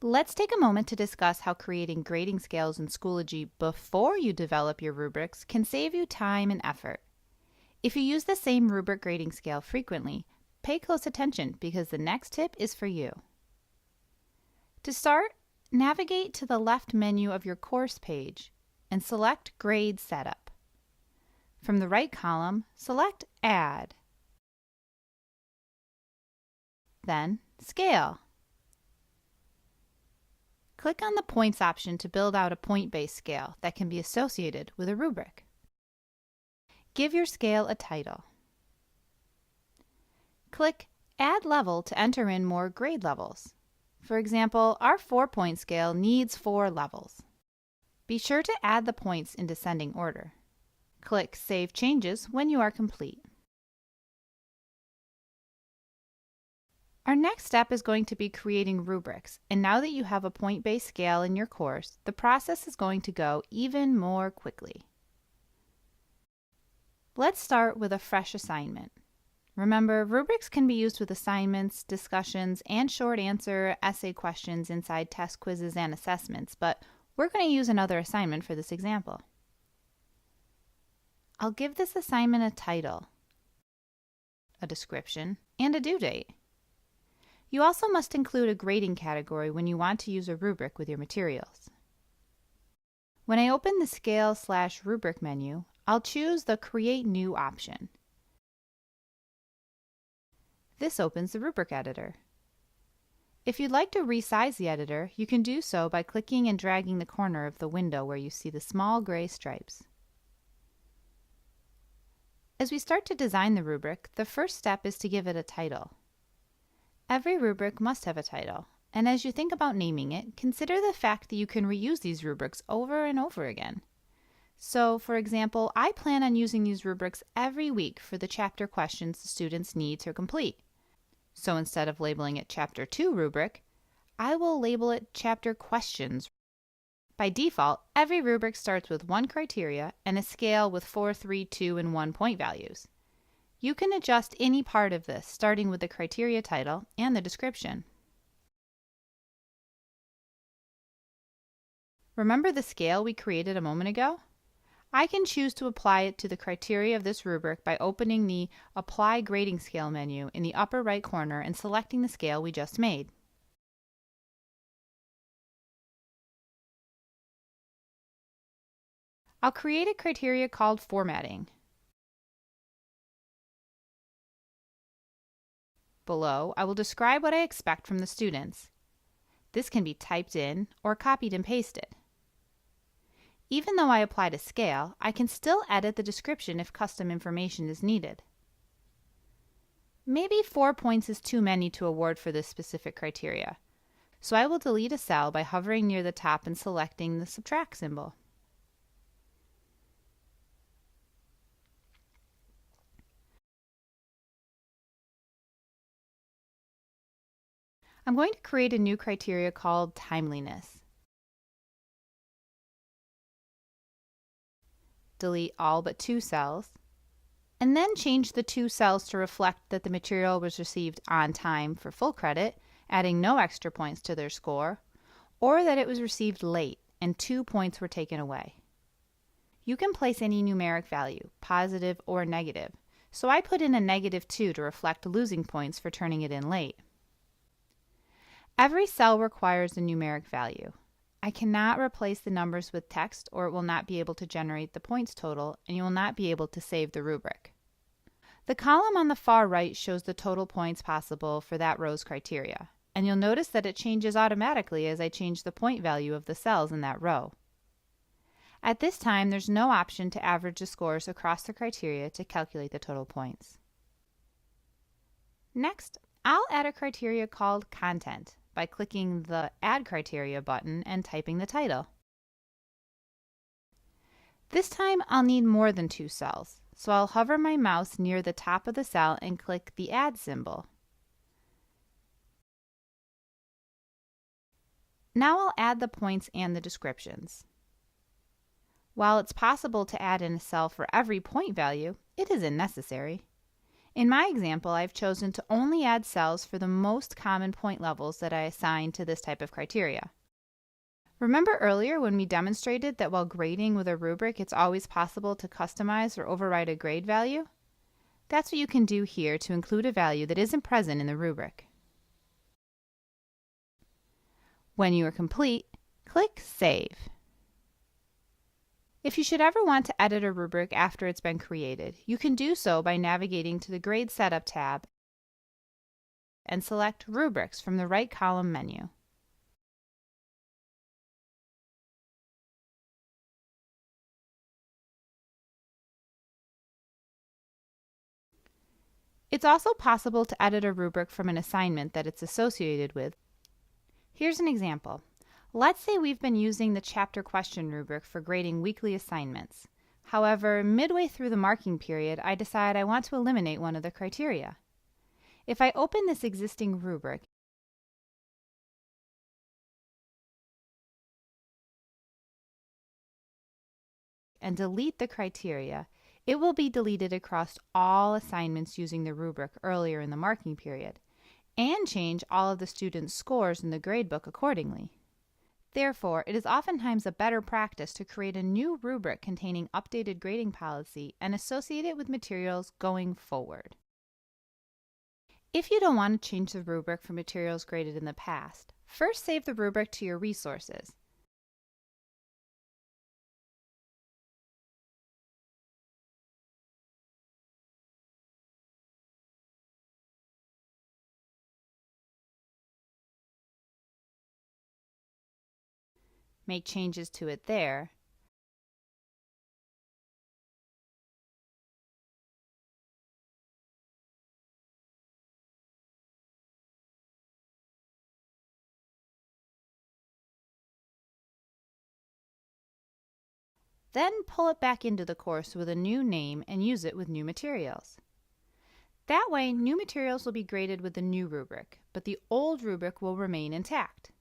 Let's take a moment to discuss how creating grading scales in Schoology before you develop your rubrics can save you time and effort. If you use the same rubric grading scale frequently, pay close attention because the next tip is for you. To start, navigate to the left menu of your course page and select Grade Setup. From the right column, select Add. Then, Scale. Click on the Points option to build out a point-based scale that can be associated with a rubric. Give your scale a title. Click Add Level to enter in more grade levels. For example, our 4-point scale needs 4 levels. Be sure to add the points in descending order. Click Save Changes when you are complete. Our next step is going to be creating rubrics, and now that you have a point-based scale in your course, the process is going to go even more quickly. Let's start with a fresh assignment. Remember, rubrics can be used with assignments, discussions, and short answer essay questions inside test quizzes and assessments, but we're going to use another assignment for this example. I'll give this assignment a title, a description, and a due date. You also must include a grading category when you want to use a rubric with your materials. When I open the Scale/Rubric menu, I'll choose the Create New option. This opens the rubric editor. If you'd like to resize the editor, you can do so by clicking and dragging the corner of the window where you see the small gray stripes. As we start to design the rubric, the first step is to give it a title. Every rubric must have a title, and as you think about naming it, consider the fact that you can reuse these rubrics over and over again. So, for example, I plan on using these rubrics every week for the chapter questions the students need to complete. So instead of labeling it Chapter 2 rubric, I will label it Chapter Questions. By default, every rubric starts with 1 criteria and a scale with 4, 3, 2, and 1 point values. You can adjust any part of this, starting with the criteria title and the description. Remember the scale we created a moment ago? I can choose to apply it to the criteria of this rubric by opening the Apply Grading Scale menu in the upper right corner and selecting the scale we just made. I'll create a criteria called Formatting. Below, I will describe what I expect from the students. This can be typed in or copied and pasted. Even though I applied a scale, I can still edit the description if custom information is needed. Maybe 4 points is too many to award for this specific criteria, so I will delete a cell by hovering near the top and selecting the subtract symbol. I'm going to create a new criteria called Timeliness. Delete all but 2 cells, and then change the 2 cells to reflect that the material was received on time for full credit, adding no extra points to their score, or that it was received late and 2 points were taken away. You can place any numeric value, positive or negative, so I put in a -2 to reflect losing points for turning it in late. Every cell requires a numeric value. I cannot replace the numbers with text or it will not be able to generate the points total and you will not be able to save the rubric. The column on the far right shows the total points possible for that row's criteria, and you'll notice that it changes automatically as I change the point value of the cells in that row. At this time, there's no option to average the scores across the criteria to calculate the total points. Next, I'll add a criteria called Content by clicking the Add Criteria button and typing the title. This time I'll need more than 2 cells, so I'll hover my mouse near the top of the cell and click the Add symbol. Now I'll add the points and the descriptions. While it's possible to add in a cell for every point value, it isn't necessary. In my example, I've chosen to only add cells for the most common point levels that I assign to this type of criteria. Remember earlier when we demonstrated that while grading with a rubric, it's always possible to customize or override a grade value? That's what you can do here to include a value that isn't present in the rubric. When you are complete, click Save. If you should ever want to edit a rubric after it's been created, you can do so by navigating to the Grade Setup tab and select Rubrics from the right column menu. It's also possible to edit a rubric from an assignment that it's associated with. Here's an example. Let's say we've been using the chapter question rubric for grading weekly assignments. However, midway through the marking period, I decide I want to eliminate one of the criteria. If I open this existing rubric and delete the criteria, it will be deleted across all assignments using the rubric earlier in the marking period, and change all of the students' scores in the gradebook accordingly. Therefore, it is oftentimes a better practice to create a new rubric containing updated grading policy and associate it with materials going forward. If you don't want to change the rubric for materials graded in the past, first save the rubric to your resources. Make changes to it there, then pull it back into the course with a new name and use it with new materials. That way, new materials will be graded with the new rubric, but the old rubric will remain intact.